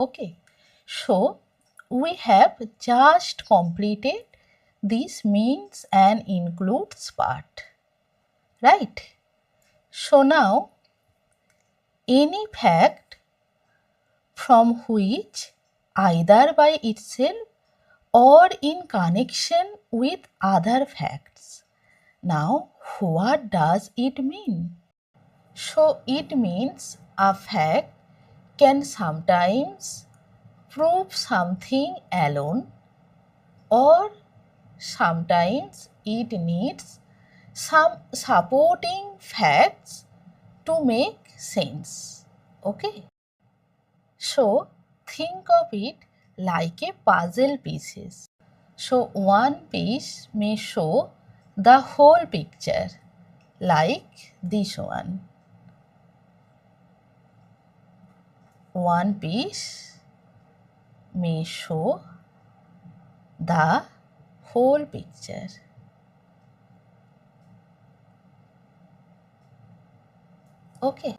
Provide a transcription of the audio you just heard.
Okay, so we have just completed this means and includes part, right? So now any fact from which either by itself or in connection with other facts. Now, what does it mean? So, it means a fact can sometimes prove something alone, or sometimes it needs some supporting facts to make sense. Okay? So, think of it like a puzzle pieces. So, one piece may show the whole picture, like this one. One piece may show the whole picture. Okay.